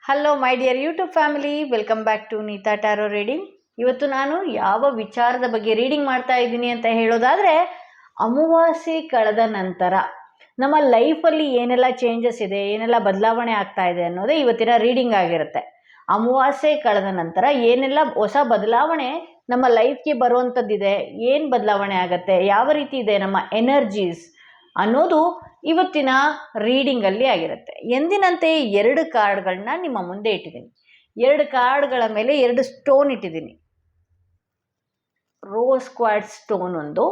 Hello my dear YouTube family, welcome back to Neeta tarot reading. ಇವತ್ತು ನಾನು ಯಾವ ವಿಚಾರದ ಬಗ್ಗೆ ರೀಡಿಂಗ್ ಮಾಡ್ತಾ ಇದ್ದೀನಿ ಅಂತ ಹೇಳೋದಾದರೆ, ಅಮಾವಾಸ್ಯೆ ಕಳೆದ ನಂತರ ನಮ್ಮ ಲೈಫಲ್ಲಿ ಏನೆಲ್ಲ ಚೇಂಜಸ್ ಇದೆ, ಏನೆಲ್ಲ ಬದಲಾವಣೆ ಆಗ್ತಾ ಇದೆ ಅನ್ನೋದೇ ಇವತ್ತಿನ ರೀಡಿಂಗ್ ಆಗಿರುತ್ತೆ. ಅಮಾವಾಸ್ಯೆ ಕಳೆದ ನಂತರ ಏನೆಲ್ಲ ಹೊಸ ಬದಲಾವಣೆ ನಮ್ಮ ಲೈಫ್ಗೆ ಬರುವಂಥದ್ದಿದೆ, ಏನು ಬದಲಾವಣೆ ಆಗುತ್ತೆ, ಯಾವ ರೀತಿ ಇದೆ ನಮ್ಮ ಎನರ್ಜೀಸ್ ಅನ್ನೋದು ಇವತ್ತಿನ ರೀಡಿಂಗಲ್ಲಿ ಆಗಿರುತ್ತೆ. ಎಂದಿನಂತೆ 2 ಕಾರ್ಡ್ಗಳನ್ನ ನಿಮ್ಮ ಮುಂದೆ ಇಟ್ಟಿದ್ದೀನಿ. 2 ಕಾರ್ಡ್ಗಳ ಮೇಲೆ 2 ಸ್ಟೋನ್ ಇಟ್ಟಿದ್ದೀನಿ. ರೋಸ್ ಕ್ವಾರ್ಟ್ಸ್ ಸ್ಟೋನ್ ಒಂದು,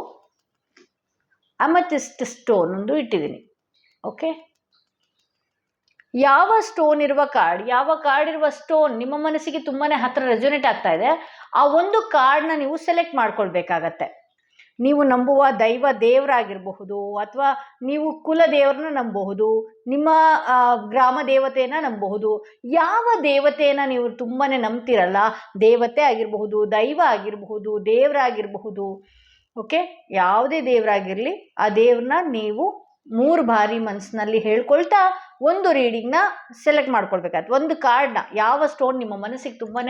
ಅಮೆಥಿಸ್ಟ್ ಸ್ಟೋನ್ ಒಂದು ಇಟ್ಟಿದ್ದೀನಿ. ಓಕೆ, ಯಾವ ಸ್ಟೋನ್ ಇರುವ ಕಾರ್ಡ್, ಯಾವ ಕಾರ್ಡ್ ಇರುವ ಸ್ಟೋನ್ ನಿಮ್ಮ ಮನಸ್ಸಿಗೆ ತುಂಬಾ ಹತ್ತಿರ ರೆಸೊನೇಟ್ ಆಗ್ತಾ ಇದೆ, ಆ ಒಂದು ಕಾರ್ಡ್ನ ನೀವು ಸೆಲೆಕ್ಟ್ ಮಾಡ್ಕೊಳ್ಬೇಕಾಗತ್ತೆ. ನೀವು ನಂಬುವ ದೈವ ದೇವರಾಗಿರಬಹುದು, ಅಥವಾ ನೀವು ಕುಲ ದೇವರನ್ನ ನಂಬಬಹುದು, ನಿಮ್ಮ ಗ್ರಾಮ ದೇವತೆಯನ್ನು ನಂಬಬಹುದು. ಯಾವ ದೇವತೆಯನ್ನು ನೀವು ತುಂಬಾ ನಂಬ್ತಿರಲ್ಲ, ದೇವತೆ ಆಗಿರಬಹುದು, ದೈವ ಆಗಿರಬಹುದು, ದೇವರಾಗಿರಬಹುದು, ಓಕೆ, ಯಾವುದೇ ದೇವರಾಗಿರಲಿ, ಆ ದೇವ್ರನ್ನ ನೀವು 3 ಬಾರಿ ಮನಸ್ಸಿನಲ್ಲಿ ಹೇಳ್ಕೊಳ್ತಾ ಒಂದು ರೀಡಿಂಗ್ನ ಸೆಲೆಕ್ಟ್ ಮಾಡ್ಕೊಳ್ಬೇಕಾಗುತ್ತೆ. ಒಂದು ಕಾರ್ಡ್ನ, ಯಾವ ಸ್ಟೋನ್ ನಿಮ್ಮ ಮನಸ್ಸಿಗೆ ತುಂಬಾ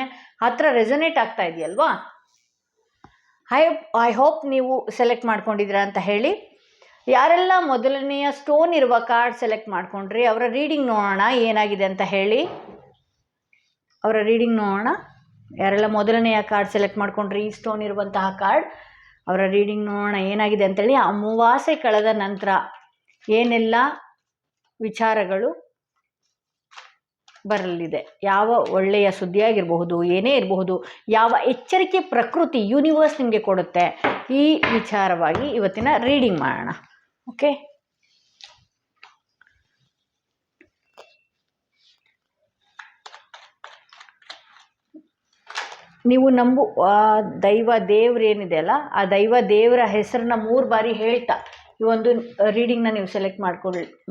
ಹತ್ತಿರ ರೆಸೊನೇಟ್ ಆಗ್ತಾ ಇದೆಯಲ್ವಾ, ಐ ಹೋಪ್ ನೀವು ಸೆಲೆಕ್ಟ್ ಮಾಡ್ಕೊಂಡಿದ್ದೀರಾ ಅಂತ ಹೇಳಿ. ಯಾರೆಲ್ಲ ಮೊದಲನೆಯ ಸ್ಟೋನ್ ಇರುವ ಕಾರ್ಡ್ ಸೆಲೆಕ್ಟ್ ಮಾಡ್ಕೊಂಡ್ರಿ, ಅವರ ರೀಡಿಂಗ್ ನೋಡೋಣ ಏನಾಗಿದೆ ಅಂತ ಹೇಳಿ. ಅವರ ರೀಡಿಂಗ್ ನೋಡೋಣ. ಯಾರೆಲ್ಲ ಮೊದಲನೆಯ ಕಾರ್ಡ್ ಸೆಲೆಕ್ಟ್ ಮಾಡ್ಕೊಂಡ್ರಿ, ಈ ಸ್ಟೋನ್ ಇರುವಂತಹ ಕಾರ್ಡ್, ಅವರ ರೀಡಿಂಗ್ ನೋಡೋಣ ಏನಾಗಿದೆ ಅಂತೇಳಿ. ಅಮಾವಾಸ್ಯೆ ಕಳೆದ ನಂತರ ಏನೆಲ್ಲ ವಿಚಾರಗಳು ಬರಲಿದೆ, ಯಾವ ಒಳ್ಳೆಯ ಸುದ್ದಿಯಾಗಿರಬಹುದು, ಏನೇ ಇರಬಹುದು, ಯಾವ ಎಚ್ಚರಿಕೆ ಪ್ರಕೃತಿ ಯೂನಿವರ್ಸ್ ನಿಮಗೆ ಕೊಡುತ್ತೆ, ಈ ವಿಚಾರವಾಗಿ ಇವತ್ತಿನ ರೀಡಿಂಗ್ ಮಾಡೋಣ. ಓಕೆ, ನೀವು ದೈವ ದೇವ್ರು ಏನಿದೆ ಅಲ್ಲ, ಆ ದೈವ ದೇವರ ಹೆಸರನ್ನ 3 ಬಾರಿ ಹೇಳ್ತಾ ಈ ಒಂದು ರೀಡಿಂಗ್ನ ನೀವು ಸೆಲೆಕ್ಟ್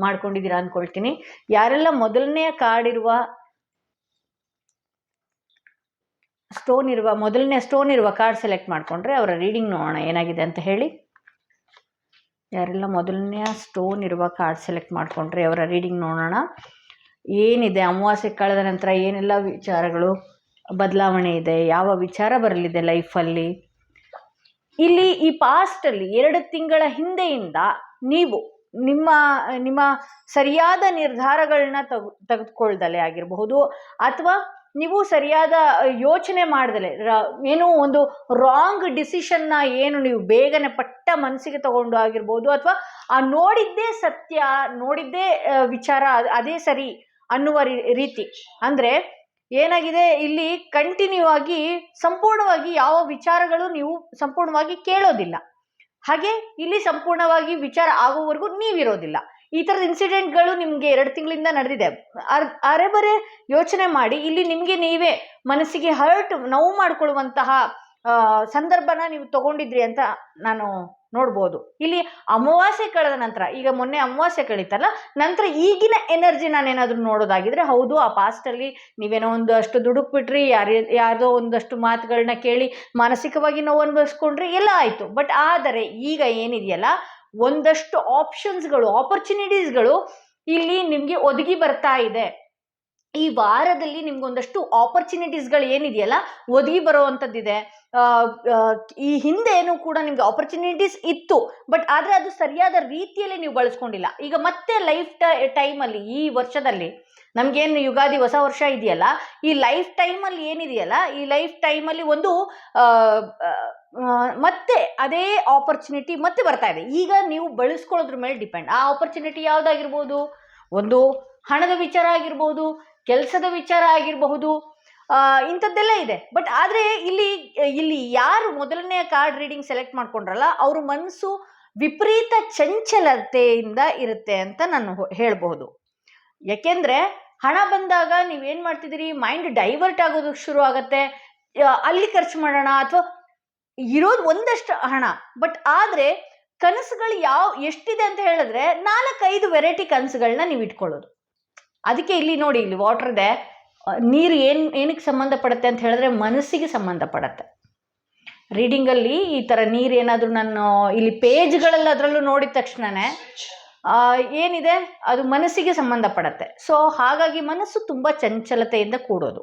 ಮಾಡ್ಕೊಂಡಿದ್ದೀರಾ ಅಂದ್ಕೊಳ್ತೀನಿ. ಯಾರೆಲ್ಲ ಮೊದಲನೆಯ ಕಾರ್ಡ್ ಇರುವ ಮೊದಲನೇ ಸ್ಟೋನ್ ಇರುವ ಕಾರ್ಡ್ ಸೆಲೆಕ್ಟ್ ಮಾಡಿಕೊಂಡ್ರೆ ಅವರ ರೀಡಿಂಗ್ ನೋಡೋಣ ಏನಾಗಿದೆ ಅಂತ ಹೇಳಿ. ಯಾರೆಲ್ಲ ಮೊದಲನೆಯ ಸ್ಟೋನ್ ಇರುವ ಕಾರ್ಡ್ ಸೆಲೆಕ್ಟ್ ಮಾಡಿಕೊಂಡ್ರೆ ಅವರ ರೀಡಿಂಗ್ ನೋಡೋಣ ಏನಿದೆ. ಅಮಾವಾಸ್ಯೆ ಕಳೆದ ನಂತರ ಏನೆಲ್ಲ ವಿಚಾರಗಳು ಬದಲಾವಣೆ ಇದೆ, ಯಾವ ವಿಚಾರ ಬರಲಿದೆ ಲೈಫಲ್ಲಿ. ಇಲ್ಲಿ ಈ ಪಾಸ್ಟಲ್ಲಿ 2 ತಿಂಗಳ ಹಿಂದೆಯಿಂದ ನೀವು ನಿಮ್ಮ ಸರಿಯಾದ ನಿರ್ಧಾರಗಳನ್ನ ತೆಗೆದುಕೊಳ್ದಲೇ ಆಗಿರಬಹುದು, ಅಥವಾ ನೀವು ಸರಿಯಾದ ಯೋಚನೆ ಮಾಡ್ದಲೆ, ಏನೋ ಒಂದು ರಾಂಗ್ ಡಿಸಿಷನ್ನ ಏನು ನೀವು ಬೇಗನೆ ಪಟ್ಟ ಮನಸ್ಸಿಗೆ ತಗೊಂಡು ಆಗಿರ್ಬೋದು, ಅಥವಾ ನೋಡಿದ್ದೇ ಸತ್ಯ, ನೋಡಿದ್ದೇ ವಿಚಾರ ಅದೇ ಸರಿ ಅನ್ನುವ ರೀತಿ. ಅಂದರೆ ಏನಾಗಿದೆ, ಇಲ್ಲಿ ಕಂಟಿನ್ಯೂ ಆಗಿ ಸಂಪೂರ್ಣವಾಗಿ ಯಾವ ವಿಚಾರಗಳು ನೀವು ಸಂಪೂರ್ಣವಾಗಿ ಕೇಳೋದಿಲ್ಲ, ಹಾಗೆ ಇಲ್ಲಿ ಸಂಪೂರ್ಣವಾಗಿ ವಿಚಾರ ಆಗೋವರೆಗೂ ನೀವಿರೋದಿಲ್ಲ. ಈ ಥರದ ಇನ್ಸಿಡೆಂಟ್ಗಳು ನಿಮಗೆ 2 ತಿಂಗಳಿಂದ ನಡೆದಿದೆ. ಅರೆಬರೆ ಯೋಚನೆ ಮಾಡಿ, ಇಲ್ಲಿ ನಿಮಗೆ ನೀವೇ ಮನಸ್ಸಿಗೆ ನೋವು ಮಾಡಿಕೊಳ್ಳುವಂತಹ ಸಂದರ್ಭನ ನೀವು ತಗೊಂಡಿದ್ರಿ ಅಂತ ನಾನು ನೋಡ್ಬೋದು. ಇಲ್ಲಿ ಅಮಾವಾಸ್ಯೆ ಕಳೆದ ನಂತರ, ಈಗ ಮೊನ್ನೆ ಅಮಾವಾಸ್ಯೆ ಕಳೀತಲ್ಲ, ನಂತರ ಈಗಿನ ಎನರ್ಜಿ ನಾನೇನಾದರೂ ನೋಡೋದಾಗಿದ್ರೆ, ಹೌದು, ಆ ಪಾಸ್ಟಲ್ಲಿ ನೀವೇನೋ ಒಂದಷ್ಟು ದುಡುಕ್ಬಿಟ್ರಿ, ಯಾರ್ದೋ ಒಂದಷ್ಟು ಮಾತುಗಳನ್ನ ಕೇಳಿ ಮಾನಸಿಕವಾಗಿ ನೋವು ಅನುಭವಿಸ್ಕೊಂಡ್ರಿ, ಎಲ್ಲ ಆಯಿತು. ಬಟ್ ಆದರೆ ಈಗ ಏನಿದೆಯಲ್ಲ, ಒಂದಷ್ಟು ಆಪರ್ಚುನಿಟೀಸ್ಗಳು ಇಲ್ಲಿ ನಿಮಗೆ ಒದಗಿ ಬರ್ತಾ ಇದೆ. ಈ ವಾರದಲ್ಲಿ ನಿಮ್ಗೊಂದಷ್ಟು ಆಪರ್ಚುನಿಟೀಸ್ಗಳು ಏನಿದೆಯಲ್ಲ ಒದಗಿ ಬರುವಂಥದ್ದಿದೆ. ಈ ಹಿಂದೇನೂ ಕೂಡ ನಿಮ್ಗೆ ಆಪರ್ಚುನಿಟೀಸ್ ಇತ್ತು, ಬಟ್ ಆದರೆ ಅದು ಸರಿಯಾದ ರೀತಿಯಲ್ಲಿ ನೀವು ಬಳಸ್ಕೊಂಡಿಲ್ಲ. ಈಗ ಮತ್ತೆ ಲೈಫ್ ಟೈಮಲ್ಲಿ, ಈ ವರ್ಷದಲ್ಲಿ ನಮಗೇನು ಯುಗಾದಿ ಹೊಸ ವರ್ಷ ಇದೆಯಲ್ಲ, ಈ ಲೈಫ್ ಟೈಮಲ್ಲಿ ಏನಿದೆಯಲ್ಲ, ಈ ಲೈಫ್ ಟೈಮಲ್ಲಿ ಒಂದು ಮತ್ತೆ ಅದೇ ಆಪರ್ಚುನಿಟಿ ಮತ್ತೆ ಬರ್ತಾ ಇದೆ. ಈಗ ನೀವು ಬಳಸ್ಕೊಳ್ಳೋದ್ರ ಮೇಲೆ ಡಿಪೆಂಡ್. ಆ ಆಪರ್ಚುನಿಟಿ ಯಾವುದಾಗಿರ್ಬೋದು, ಒಂದು ಹಣದ ವಿಚಾರ ಆಗಿರ್ಬೋದು, ಕೆಲಸದ ವಿಚಾರ ಆಗಿರಬಹುದು, ಇಂಥದ್ದೆಲ್ಲ ಇದೆ. ಬಟ್ ಆದರೆ ಇಲ್ಲಿ ಯಾರು ಮೊದಲನೆಯ ಕಾರ್ಡ್ ರೀಡಿಂಗ್ ಸೆಲೆಕ್ಟ್ ಮಾಡ್ಕೊಂಡ್ರಲ್ಲ, ಅವ್ರ ಮನಸ್ಸು ವಿಪರೀತ ಚಂಚಲತೆಯಿಂದ ಇರುತ್ತೆ ಅಂತ ನಾನು ಹೇಳಬಹುದು. ಯಾಕೆಂದರೆ ಹಣ ಬಂದಾಗ ನೀವೇನು ಮಾಡ್ತಿದ್ದೀರಿ, ಮೈಂಡ್ ಡೈವರ್ಟ್ ಆಗೋದಕ್ಕೆ ಶುರು ಆಗುತ್ತೆ. ಅಲ್ಲಿ ಖರ್ಚು ಮಾಡೋಣ, ಅಥವಾ ಇರೋದು ಒಂದಷ್ಟು ಹಣ, ಬಟ್ ಆದರೆ ಕನಸುಗಳು ಎಷ್ಟಿದೆ ಅಂತ ಹೇಳಿದ್ರೆ 4-5 ವೆರೈಟಿ ಕನಸುಗಳನ್ನ ನೀವು ಇಟ್ಕೊಳ್ಳೋದು. ಅದಕ್ಕೆ ಇಲ್ಲಿ ನೋಡಿ, ಇಲ್ಲಿ ವಾಟರ್ ಇದೆ, ನೀರು ಏನಕ್ಕೆ ಸಂಬಂಧಪಡುತ್ತೆ ಅಂತ ಹೇಳಿದ್ರೆ ಮನಸ್ಸಿಗೆ ಸಂಬಂಧಪಡುತ್ತೆ. ರೀಡಿಂಗಲ್ಲಿ ಈ ಥರ ನೀರು ಏನಾದರೂ ನಾನು ಇಲ್ಲಿ ಪೇಜ್ಗಳಲ್ಲಿ ಅದರಲ್ಲೂ ನೋಡಿದ ತಕ್ಷಣವೇ ಏನಿದೆ ಅದು ಮನಸ್ಸಿಗೆ ಸಂಬಂಧಪಡತ್ತೆ. ಸೊ ಹಾಗಾಗಿ ಮನಸ್ಸು ತುಂಬ ಚಂಚಲತೆಯಿಂದ ಕೂಡೋದು.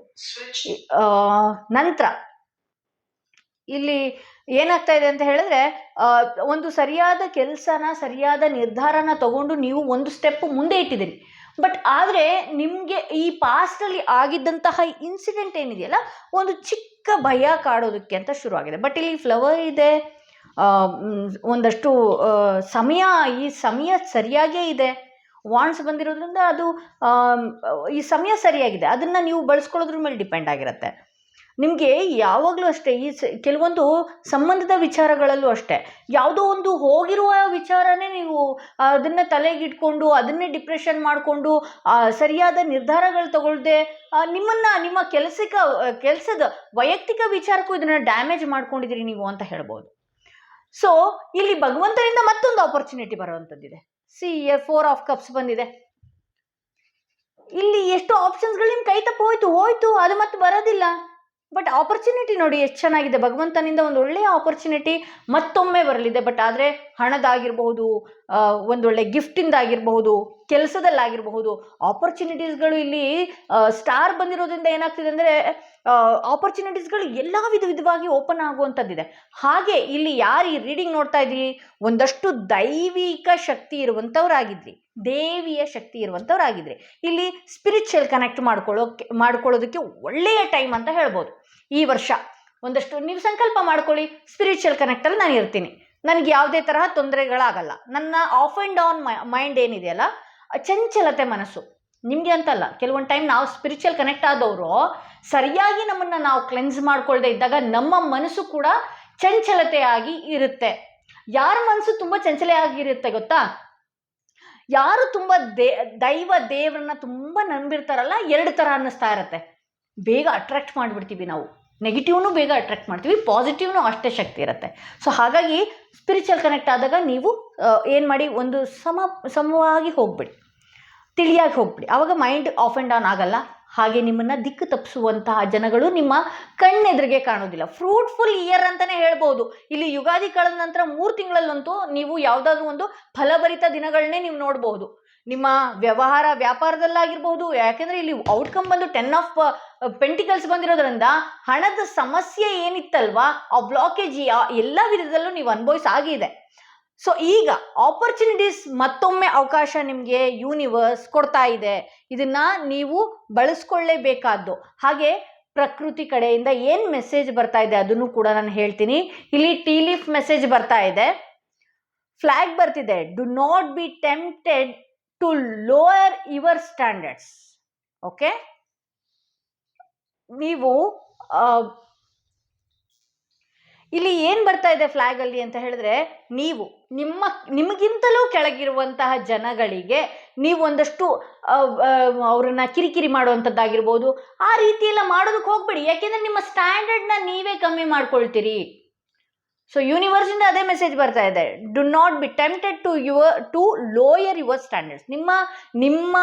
ನಂತರ ಇಲ್ಲಿ ಏನಾಗ್ತಾ ಇದೆ ಅಂತ ಹೇಳಿದ್ರೆ, ಒಂದು ಸರಿಯಾದ ಕೆಲಸನ ಸರಿಯಾದ ನಿರ್ಧಾರನ ತಗೊಂಡು ನೀವು ಒಂದು ಸ್ಟೆಪ್ ಮುಂದೆ ಇಟ್ಟಿದ್ದೀರಿ. ಬಟ್ ಆದರೆ ನಿಮಗೆ ಈ ಪಾಸ್ಟಲ್ಲಿ ಆಗಿದ್ದಂತಹ ಇನ್ಸಿಡೆಂಟ್ ಏನಿದೆಯಲ್ಲ, ಒಂದು ಚಿಕ್ಕ ಭಯ ಕಾಡೋದಕ್ಕೆ ಅಂತ ಶುರುವಾಗಿದೆ. ಬಟ್ ಇಲ್ಲಿ ಫ್ಲವರ್ ಇದೆ, ಒಂದಷ್ಟು ಈ ಸಮಯ ಸರಿಯಾಗೇ ಇದೆ. ವಾಂಡ್ಸ್ ಬಂದಿರೋದ್ರಿಂದ ಅದು ಈ ಸಮಯ ಸರಿಯಾಗಿದೆ. ಅದನ್ನು ನೀವು ಬಳಸ್ಕೊಳ್ಳೋದ್ರ ಮೇಲೆ ಡಿಪೆಂಡ್ ಆಗಿರುತ್ತೆ. ನಿಮಗೆ ಯಾವಾಗಲೂ ಅಷ್ಟೇ ಕೆಲವೊಂದು ಸಂಬಂಧದ ವಿಚಾರಗಳಲ್ಲೂ ಅಷ್ಟೇ, ಯಾವುದೋ ಒಂದು ಹೋಗಿರುವ ವಿಚಾರನೇ ನೀವು ಅದನ್ನು ತಲೆಗಿಟ್ಕೊಂಡು ಅದನ್ನೇ ಡಿಪ್ರೆಷನ್ ಮಾಡಿಕೊಂಡು ಸರಿಯಾದ ನಿರ್ಧಾರಗಳು ತಗೊಳ್ದೆ ನಿಮ್ಮ ಕೆಲಸದ ವೈಯಕ್ತಿಕ ವಿಚಾರಕ್ಕೂ ಇದನ್ನು ಡ್ಯಾಮೇಜ್ ಮಾಡ್ಕೊಂಡಿದ್ದೀರಿ ನೀವು ಅಂತ ಹೇಳ್ಬೋದು. ಸೊ ಇಲ್ಲಿ ಭಗವಂತನಿಂದ ಮತ್ತೊಂದು ಆಪರ್ಚುನಿಟಿ ಬರುವಂಥದ್ದಿದೆ. Four of Cups ಬಂದಿದೆ. ಇಲ್ಲಿ ಎಷ್ಟು ಆಪ್ಷನ್ಸ್ಗಳು ನಿಮ್ಮ ಕೈ ತಪ್ಪು ಹೋಯ್ತು, ಅದು ಮತ್ತೆ ಬರೋದಿಲ್ಲ. ಬಟ್ ಆಪರ್ಚುನಿಟಿ ನೋಡಿ ಎಷ್ಟು ಚೆನ್ನಾಗಿದೆ. ಭಗವಂತನಿಂದ ಒಂದು ಒಳ್ಳೆಯ ಆಪರ್ಚುನಿಟಿ ಮತ್ತೊಮ್ಮೆ ಬರಲಿದೆ. ಬಟ್ ಆದರೆ ಹಣದಾಗಿರ್ಬಹುದು, ಒಂದೊಳ್ಳೆ ಗಿಫ್ಟಿಂದಾಗಿರಬಹುದು, ಕೆಲಸದಲ್ಲಾಗಿರಬಹುದು, ಆಪರ್ಚುನಿಟೀಸ್ಗಳು ಇಲ್ಲಿ ಸ್ಟಾರ್ ಬಂದಿರೋದ್ರಿಂದ ಏನಾಗ್ತಿದೆ ಅಂದರೆ ಆಪರ್ಚುನಿಟೀಸ್ಗಳು ಎಲ್ಲ ವಿಧವಾಗಿ ಓಪನ್ ಆಗುವಂಥದ್ದಿದೆ. ಹಾಗೆ ಇಲ್ಲಿ ಯಾರು ಈ ರೀಡಿಂಗ್ ನೋಡ್ತಾ ಇದ್ದೀರಿ, ಒಂದಷ್ಟು ದೈವಿಕ ಶಕ್ತಿ ಇರುವಂಥವ್ರಾಗಿದ್ರಿ, ದೇವಿಯ ಶಕ್ತಿ ಇರುವಂಥವ್ರಾಗಿದ್ರಿ. ಇಲ್ಲಿ ಸ್ಪಿರಿಚುವಲ್ ಕನೆಕ್ಟ್ ಮಾಡ್ಕೊಳ್ಳೋದಕ್ಕೆ ಒಳ್ಳೆಯ ಟೈಮ್ ಅಂತ ಹೇಳ್ಬೋದು. ಈ ವರ್ಷ ಒಂದಷ್ಟು ನೀವು ಸಂಕಲ್ಪ ಮಾಡ್ಕೊಳ್ಳಿ, ಸ್ಪಿರಿಚುವಲ್ ಕನೆಕ್ಟಲ್ಲಿ ನಾನು ಇರ್ತೀನಿ, ನನಗೆ ಯಾವುದೇ ತರಹ ತೊಂದರೆಗಳಾಗಲ್ಲ. None of and down mind ಏನಿದೆಯಲ್ಲ, ಚಂಚಲತೆ ಮನಸ್ಸು ನಿಮಗೆ ಅಂತಲ್ಲ. ಕೆಲವೊಂದು ಟೈಮ್ ನಾವು ಸ್ಪಿರಿಚುವಲ್ ಕನೆಕ್ಟ್ ಆದವರು ಸರಿಯಾಗಿ ನಮ್ಮನ್ನು ನಾವು ಕ್ಲೆನ್ಸ್ ಮಾಡ್ಕೊಳ್ದೇ ಇದ್ದಾಗ ನಮ್ಮ ಮನಸ್ಸು ಕೂಡ ಚಂಚಲತೆಯಾಗಿ ಇರುತ್ತೆ. ಯಾರ ಮನಸ್ಸು ತುಂಬ ಚಂಚಲೆಯಾಗಿರುತ್ತೆ ಗೊತ್ತಾ? ಯಾರು ತುಂಬ ದೇವರನ್ನ ತುಂಬ ನಂಬಿರ್ತಾರಲ್ಲ, ಎರಡು ಥರ ಅನ್ನಿಸ್ತಾ ಇರುತ್ತೆ. ಬೇಗ ಅಟ್ರಾಕ್ಟ್ ಮಾಡಿಬಿಡ್ತೀವಿ ನಾವು, ನೆಗೆಟಿವ್ನು ಬೇಗ ಅಟ್ರಾಕ್ಟ್ ಮಾಡ್ತೀವಿ, ಪಾಸಿಟಿವ್ನು ಅಷ್ಟೇ ಶಕ್ತಿ ಇರುತ್ತೆ. ಸೊ ಹಾಗಾಗಿ ಸ್ಪಿರಿಚುವಲ್ ಕನೆಕ್ಟ್ ಆದಾಗ ನೀವು ಏನು ಮಾಡಿ, ಒಂದು ಸಮವಾಗಿ ಹೋಗ್ಬಿಡಿ, ತಿಳಿಯಾಗಿ ಹೋಗ್ಬಿಡಿ. ಆವಾಗ ಮೈಂಡ್ ಆಫ್ ಆ್ಯಂಡ್ ಡೌನ್ ಆಗಲ್ಲ. ಹಾಗೆ ನಿಮ್ಮನ್ನು ದಿಕ್ಕು ತಪ್ಪಿಸುವಂತಹ ಜನಗಳು ನಿಮ್ಮ ಕಣ್ಣೆದುರಿಗೆ ಕಾಣೋದಿಲ್ಲ. ಫ್ರೂಟ್ಫುಲ್ ಇಯರ್ ಅಂತಲೇ ಹೇಳ್ಬೋದು. ಇಲ್ಲಿ ಯುಗಾದಿ ಕಳೆದ ನಂತರ 3 ತಿಂಗಳಲ್ಲಂತೂ ನೀವು ಯಾವುದಾದ್ರೂ ಒಂದು ಫಲಭರಿತ ದಿನಗಳನ್ನೇ ನೀವು ನೋಡ್ಬೋದು. ನಿಮ್ಮ ವ್ಯಾಪಾರದಲ್ಲಾಗಿರ್ಬೋದು. ಯಾಕೆಂದರೆ ಇಲ್ಲಿ ಔಟ್ಕಮ್ ಬಂದು 10 ಆಫ್ ಪೆಂಟಿಕಲ್ಸ್ ಬಂದಿರೋದ್ರಿಂದ ಹಣದ ಸಮಸ್ಯೆ ಏನಿತ್ತಲ್ವಾ, ಆ ಬ್ಲಾಕೇಜ್ ಎಲ್ಲ ವಿಧದಲ್ಲೂ ನೀವು ಅನುಭವಿಸಾಗಿದೆ. ಸೊ ಈಗ ಆಪರ್ಚುನಿಟೀಸ್ ಮತ್ತೊಮ್ಮೆ ಅವಕಾಶ ನಿಮಗೆ ಯೂನಿವರ್ಸ್ ಕೊಡ್ತಾ ಇದೆ. ಇದನ್ನ ನೀವು ಬಳಸ್ಕೊಳ್ಳೇಬೇಕಾದ್ದು. ಹಾಗೆ ಪ್ರಕೃತಿ ಕಡೆಯಿಂದ ಏನು ಮೆಸೇಜ್ ಬರ್ತಾ ಇದೆ ಅದನ್ನು ಕೂಡ ನಾನು ಹೇಳ್ತೀನಿ. ಇಲ್ಲಿ ಟೀ ಲೀಫ್ ಮೆಸೇಜ್ ಬರ್ತಾ ಇದೆ, ಫ್ಲಾಗ್ ಬರ್ತಿದೆ, do not be tempted to lower your standards. Okay, ನೀವು ಇಲ್ಲಿ ಏನು ಬರ್ತಾ ಇದೆ ಫ್ಲ್ಯಾಗಲ್ಲಿ ಅಂತ ಹೇಳಿದ್ರೆ, ನೀವು ನಿಮಗಿಂತಲೂ ಕೆಳಗಿರುವಂತಹ ಜನಗಳಿಗೆ ನೀವು ಒಂದಷ್ಟು ಅವ್ರನ್ನ ಕಿರಿಕಿರಿ ಮಾಡುವಂಥದ್ದಾಗಿರ್ಬೋದು, ಆ ರೀತಿ ಎಲ್ಲ ಮಾಡೋದಕ್ಕೆ ಹೋಗ್ಬೇಡಿ. ಯಾಕೆಂದರೆ ನಿಮ್ಮ ಸ್ಟ್ಯಾಂಡರ್ಡ್ನ ನೀವೇ ಕಮ್ಮಿ ಮಾಡ್ಕೊಳ್ತೀರಿ. ಸೊ ಯೂನಿವರ್ಸಿಂದ ಅದೇ ಮೆಸೇಜ್ ಬರ್ತಾ ಇದೆ, do not be tempted to lower your standards. ನಿಮ್ಮ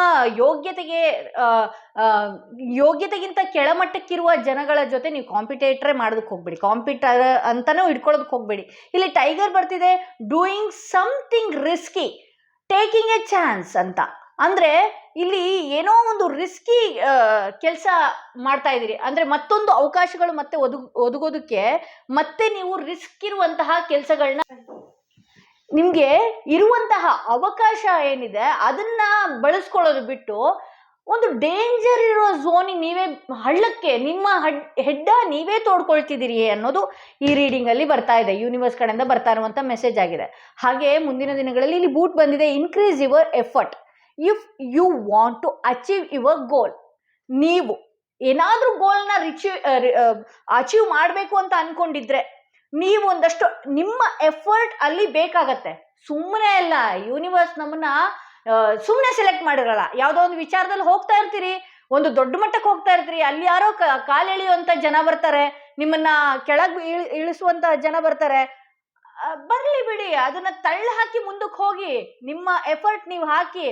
ಯೋಗ್ಯತೆಗಿಂತ ಕೆಳಮಟ್ಟಕ್ಕಿರುವ ಜನಗಳ ಜೊತೆ ನೀವು ಕಾಂಪಿಟೇಟ್ರೇ ಮಾಡೋದಕ್ಕೆ ಹೋಗ್ಬೇಡಿ, ಕಾಂಪಿಟರ್ ಅಂತಲೂ ಇಟ್ಕೊಳ್ಳೋದಕ್ಕೆ ಹೋಗ್ಬೇಡಿ. ಇಲ್ಲಿ ಟೈಗರ್ ಬರ್ತಿದೆ, doing something risky, taking A chance ಅಂತ. ಅಂದರೆ ಇಲ್ಲಿ ಏನೋ ಒಂದು ರಿಸ್ಕಿ ಕೆಲಸ ಮಾಡ್ತಾ ಇದ್ದೀರಿ, ಅಂದರೆ ಮತ್ತೊಂದು ಅವಕಾಶಗಳು ಮತ್ತೆ ಒದಗೋದಕ್ಕೆ ಮತ್ತೆ ನೀವು ರಿಸ್ಕ್ ಇರುವಂತಹ ಕೆಲಸಗಳನ್ನ, ನಿಮಗೆ ಇರುವಂತಹ ಅವಕಾಶ ಏನಿದೆ ಅದನ್ನ ಬಳಸ್ಕೊಳ್ಳೋದು ಬಿಟ್ಟು ಒಂದು ಡೇಂಜರ್ ಇರೋ ಝೋನಿಗೆ ನೀವೇ, ಹಳ್ಳಕ್ಕೆ ನಿಮ್ಮ ಹೆಡ್ಡ ನೀವೇ ತೋಡ್ಕೊಳ್ತಿದ್ದೀರಿ ಅನ್ನೋದು ಈ ರೀಡಿಂಗಲ್ಲಿ ಬರ್ತಾ ಇದೆ. ಯೂನಿವರ್ಸ್ ಕಡೆಯಿಂದ ಬರ್ತಾ ಇರುವಂಥ ಮೆಸೇಜ್ ಆಗಿದೆ. ಹಾಗೆ ಮುಂದಿನ ದಿನಗಳಲ್ಲಿ ಇಲ್ಲಿ ಬೂಟ್ ಬಂದಿದೆ, increase your effort if you want to achieve your goal. ನೀವು ಏನಾದರೂ ಗೋಲ್ನ ಅಚೀವ್ ಮಾಡಬೇಕು ಅಂತ ಅಂದ್ಕೊಂಡಿದ್ರೆ ನೀವು ಒಂದಷ್ಟು ನಿಮ್ಮ ಎಫರ್ಟ್ ಅಲ್ಲಿ ಬೇಕಾಗತ್ತೆ. ಸುಮ್ಮನೆ ಅಲ್ಲ, ಯೂನಿವರ್ಸ್ ನಮ್ಮನ್ನ ಸುಮ್ಮನೆ ಸೆಲೆಕ್ಟ್ ಮಾಡಿರಲ್ಲ. ಯಾವುದೋ ಒಂದು ವಿಚಾರದಲ್ಲಿ ಹೋಗ್ತಾ ಇರ್ತೀರಿ, ಒಂದು ದೊಡ್ಡ ಮಟ್ಟಕ್ಕೆ ಹೋಗ್ತಾ ಇರ್ತೀರಿ, ಅಲ್ಲಿ ಯಾರೋ ಕಾಲೆಳೆಯುವಂಥ ಜನ ಬರ್ತಾರೆ, ನಿಮ್ಮನ್ನ ಕೆಳಗೆ ಇಳಿಸುವಂಥ ಜನ ಬರ್ತಾರೆ. ಬರಲಿ ಬಿಡಿ, ಅದನ್ನ ತಳ್ಳಿ ಹಾಕಿ ಮುಂದಕ್ಕೆ ಹೋಗಿ, ನಿಮ್ಮ ಎಫರ್ಟ್ ನೀವು ಹಾಕಿ.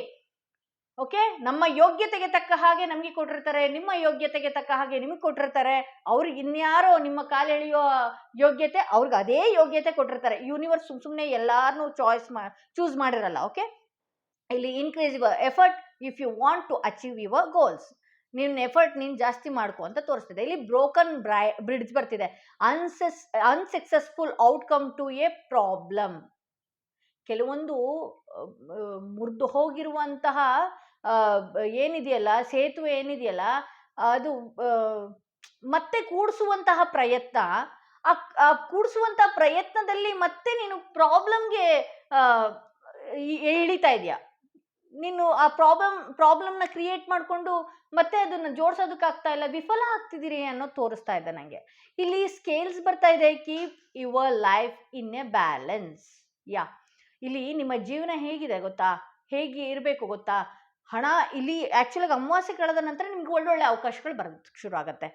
ಓಕೆ, ನಮ್ಮ ಯೋಗ್ಯತೆಗೆ ತಕ್ಕ ಹಾಗೆ ನಮಗೆ ಕೊಟ್ಟಿರ್ತಾರೆ, ನಿಮ್ಮ ಯೋಗ್ಯತೆಗೆ ತಕ್ಕ ಹಾಗೆ ನಿಮಗೆ ಕೊಟ್ಟಿರ್ತಾರೆ. ಅವ್ರಿಗೆ ಇನ್ಯಾರೋ ನಿಮ್ಮ ಕಾಲೆಳೆಯೋ ಯೋಗ್ಯತೆ, ಅವ್ರಿಗೆ ಅದೇ ಯೋಗ್ಯತೆ ಕೊಟ್ಟಿರ್ತಾರೆ. ಯೂನಿವರ್ಸ್ ಸುಮ್ಮನೆ ಎಲ್ಲಾರನ್ನೂ ಚೂಸ್ ಮಾಡಿರಲ್ಲ. ಓಕೆ, ಇಲ್ಲಿ increase your effort if you want to achieve your goals. ನಿನ್ನ ಎಫರ್ಟ್ ನೀನು ಜಾಸ್ತಿ ಮಾಡ್ಕೊ ಅಂತ ತೋರಿಸ್ತಿದೆ. ಇಲ್ಲಿ ಬ್ರೋಕನ್ ಬ್ರಿಡ್ಜ್ ಬರ್ತಿದೆ, unsuccessful outcome to a problem. ಕೆಲವೊಂದು ಮುರಿದು ಹೋಗಿರುವಂತಹ ಏನಿದೆಯಲ್ಲ, ಸೇತುವೆ ಏನಿದೆಯಲ್ಲ, ಅದು ಮತ್ತೆ ಕೂಡಿಸುವಂತಹ ಪ್ರಯತ್ನ, ಆ ಕೂಡಿಸುವಂತಹ ಪ್ರಯತ್ನದಲ್ಲಿ ಮತ್ತೆ ನೀನು ಪ್ರಾಬ್ಲಮ್ಗೆ ಇಳಿತಾ ಇದೆಯಾ. ನೀನು ಆ ಪ್ರಾಬ್ಲಮ್ನ ಕ್ರಿಯೇಟ್ ಮಾಡಿಕೊಂಡು ಮತ್ತೆ ಅದನ್ನು ಜೋಡಿಸೋದಕ್ಕಾಗ್ತಾ ಇಲ್ಲ, ವಿಫಲ ಆಗ್ತಿದ್ದೀರಿ ಅನ್ನೋದು ತೋರಿಸ್ತಾ ಇದೆ ನನಗೆ. ಇಲ್ಲಿ ಸ್ಕೇಲ್ಸ್ ಬರ್ತಾ ಇದೆ, keep your life in a balance. ಇಲ್ಲಿ ನಿಮ್ಮ ಜೀವನ ಹೇಗಿದೆ ಗೊತ್ತಾ, ಹೇಗೆ ಇರಬೇಕು ಗೊತ್ತಾ. ಹಣ ಇಲ್ಲಿ ಆ್ಯಕ್ಚುಲಾಗಿ ಅಮಾವಾಸ್ಯೆ ಕಳೆದ ನಂತರ ನಿಮ್ಗೆ ಒಳ್ಳೊಳ್ಳೆ ಅವಕಾಶಗಳು ಬರೋದಕ್ಕೆ ಶುರು ಆಗುತ್ತೆ.